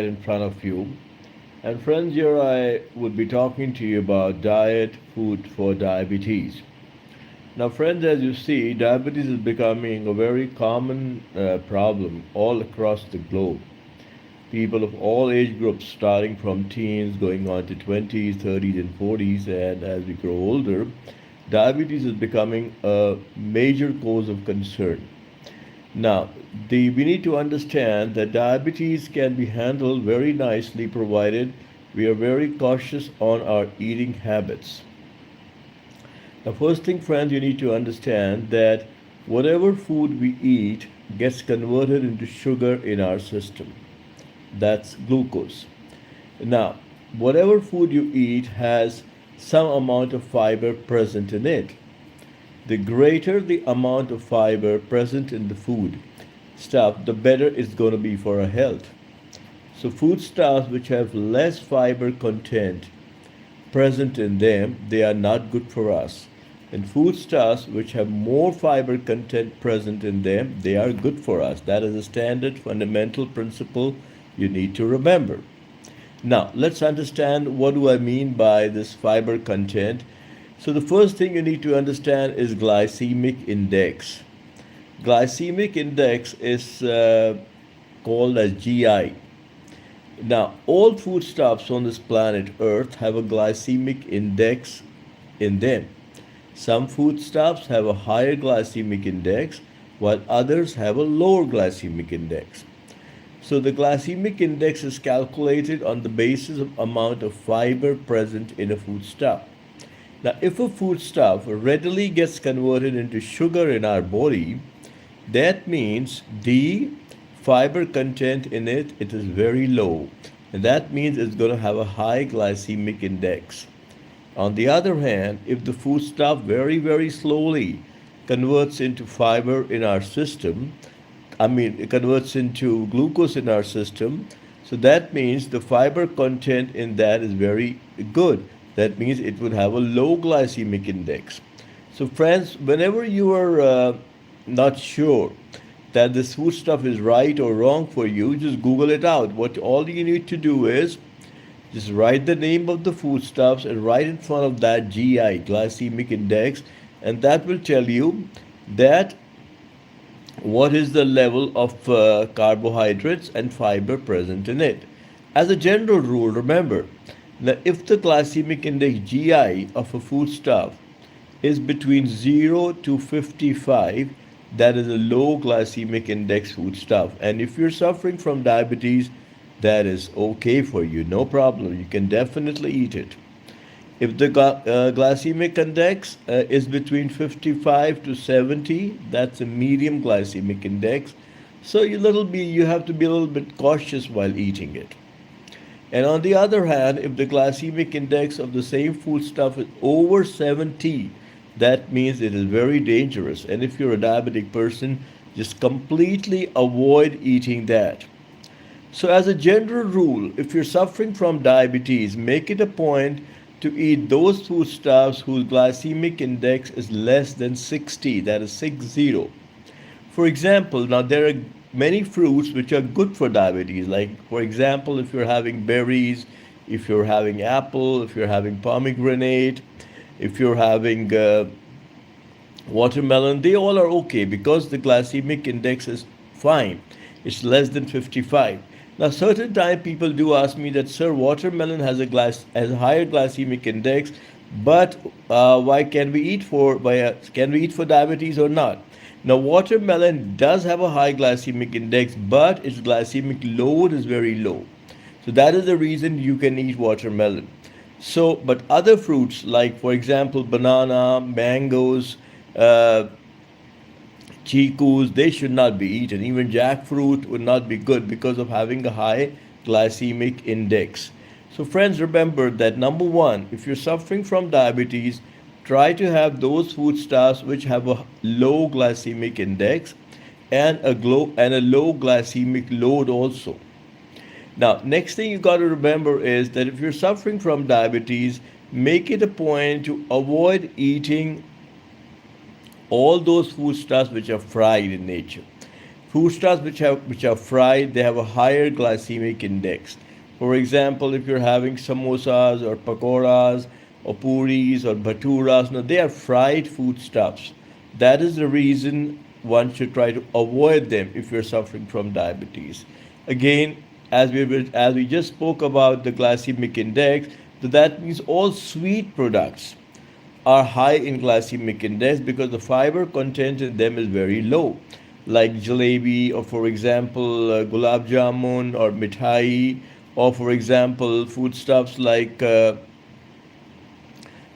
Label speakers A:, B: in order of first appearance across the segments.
A: in front of you. And friends, here I would be talking to you about diet, food for diabetes. Now, friends, as you see, diabetes is becoming a very common problem all across the globe. People of all age groups, starting from teens, going on to 20s, 30s, and 40s, and as we grow older, diabetes is becoming a major cause of concern. Now, we need to understand that diabetes can be handled very nicely provided we are very cautious on our eating habits. The first thing, friends, you need to understand that whatever food we eat gets converted into sugar in our system. That's glucose. Now, whatever food you eat has some amount of fiber present in it. The greater the amount of fiber present in the food stuff, the better it's going to be for our health. So, foodstuffs which have less fiber content present in them, they are not good for us. And foodstuffs which have more fiber content present in them, they are good for us. That is a standard fundamental principle you need to remember. Now, let's understand what do I mean by this fiber content. So the first thing you need to understand is glycemic index. Glycemic index is called as GI. Now, all foodstuffs on this planet Earth have a glycemic index in them. Some foodstuffs have a higher glycemic index, while others have a lower glycemic index. So the glycemic index is calculated on the basis of amount of fiber present in a foodstuff. Now, if a foodstuff readily gets converted into sugar in our body, that means the fiber content in it is very low. And that means it's going to have a high glycemic index. On the other hand, if the foodstuff very, very slowly converts into fiber in our system, it converts into glucose in our system, so that means the fiber content in that is very good. That means it would have a low glycemic index. So, friends, whenever you are not sure that this foodstuff is right or wrong for you, just Google it out. What all you need to do is just write the name of the foodstuffs and write in front of that GI, glycemic index, and that will tell you that what is the level of carbohydrates and fiber present in it. As a general rule, remember that if the glycemic index GI of a foodstuff is between 0 to 55, that is a low glycemic index foodstuff. And if you're suffering from diabetes, that is okay for you, no problem. You can definitely eat it. If the glycemic index is between 55 to 70, that's a medium glycemic index. So you have to be a little bit cautious while eating it. And on the other hand, if the glycemic index of the same foodstuff is over 70, that means it is very dangerous. And if you're a diabetic person, just completely avoid eating that. So, as a general rule, if you're suffering from diabetes, make it a point to eat those foodstuffs whose glycemic index is less than 60, that is 60. For example, now there are many fruits which are good for diabetes. Like, for example, if you're having berries, if you're having apple, if you're having pomegranate, if you're having watermelon, they all are okay because the glycemic index is fine. It's less than 55. Now, certain time people do ask me that, sir, watermelon has a higher glycemic index, but why can we eat can we eat for diabetes or not? Now, watermelon does have a high glycemic index, but its glycemic load is very low. So that is the reason you can eat watermelon. So, but other fruits like, for example, banana, mangoes, uh, chikus, they should not be eaten. Even jackfruit would not be good because of having a high glycemic index. So, friends, remember that number one, if you're suffering from diabetes, try to have those foodstuffs which have a low glycemic index and a low glycemic load also. Now, next thing you got to remember is that if you're suffering from diabetes, make it a point to avoid eating all those foodstuffs which are fried in nature. Foodstuffs which are fried, they have a higher glycemic index. For example, if you're having samosas or pakoras or puris or bhaturas, no, they are fried foodstuffs. That is the reason one should try to avoid them if you're suffering from diabetes. Again, as we just spoke about the glycemic index, so that means all sweet products are high in glycemic index because the fiber content in them is very low, like jalebi, or for example, gulab jamun or mithai, or for example, foodstuffs like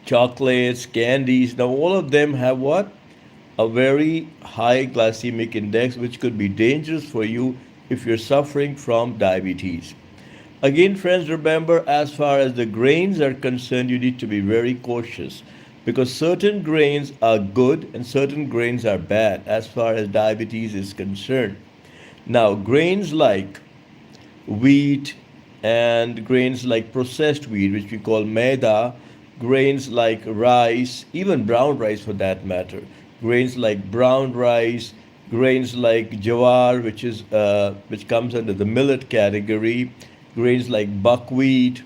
A: chocolates, candies. Now, all of them have what? A very high glycemic index, which could be dangerous for you if you're suffering from diabetes. Again, friends, remember, as far as the grains are concerned, you need to be very cautious because certain grains are good and certain grains are bad as far as diabetes is concerned. Now, grains like wheat and grains like processed wheat, which we call maida, grains like rice, even brown rice for that matter, grains like brown rice, grains like jawar, which comes under the millet category, grains like buckwheat.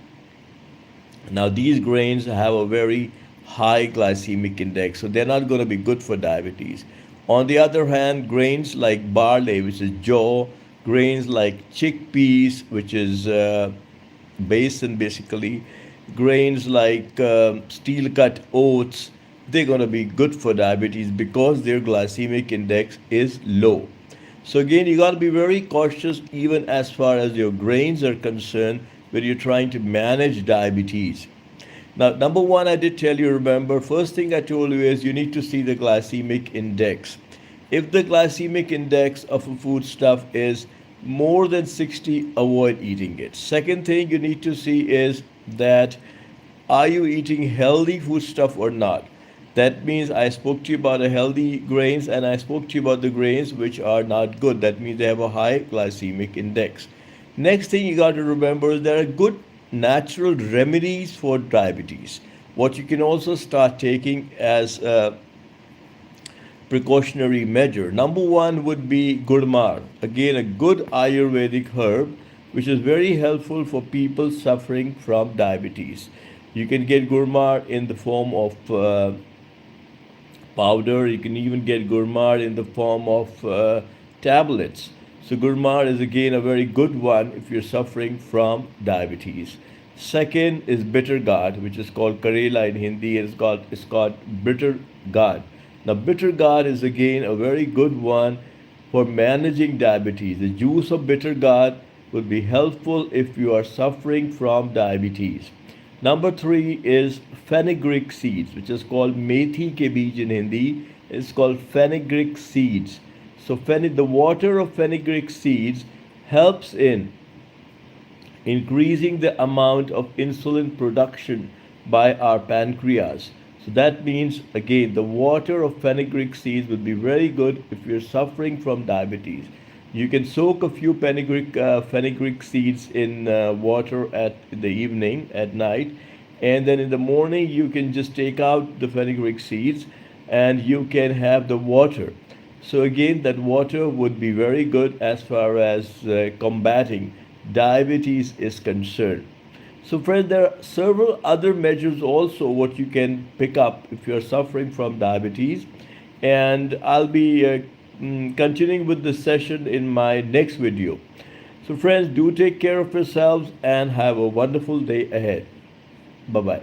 A: Now, these grains have a very high glycemic index, so they're not going to be good for diabetes. On the other hand, grains like barley, which is jaw, grains like chickpeas, which is basin basically, grains like steel cut oats, they're going to be good for diabetes because their glycemic index is low. So again, you got to be very cautious even as far as your grains are concerned when you're trying to manage diabetes. Now, number one, I did tell you, remember, first thing I told you is you need to see the glycemic index. If the glycemic index of a foodstuff is more than 60, avoid eating it. Second thing you need to see is that are you eating healthy foodstuff or not? That means I spoke to you about the healthy grains and I spoke to you about the grains which are not good. That means they have a high glycemic index. Next thing you got to remember is there are good natural remedies for diabetes. What you can also start taking as a precautionary measure. Number one would be gurmar. Again, a good Ayurvedic herb which is very helpful for people suffering from diabetes. You can get gurmar in the form of powder. You can even get gurmar in the form of tablets. So gurmar is again a very good one if you're suffering from diabetes. Second is bitter gourd, which is called karela in Hindi. It's called bitter gourd. Now bitter gourd is again a very good one for managing diabetes. The juice of bitter gourd will be helpful if you are suffering from diabetes. Number three is fenugreek seeds, which is called methi ke beej in Hindi. It's called fenugreek seeds. So the water of fenugreek seeds helps in increasing the amount of insulin production by our pancreas. So that means again the water of fenugreek seeds would be very good if you're suffering from diabetes. You can soak a few fenugreek seeds in water in the evening, at night, and then in the morning you can just take out the fenugreek seeds and you can have the water. So again, that water would be very good as far as combating diabetes is concerned. So friends, there are several other measures also what you can pick up if you're suffering from diabetes. And I'll be continuing with this session in my next video. So friends, do take care of yourselves and have a wonderful day ahead. Bye bye.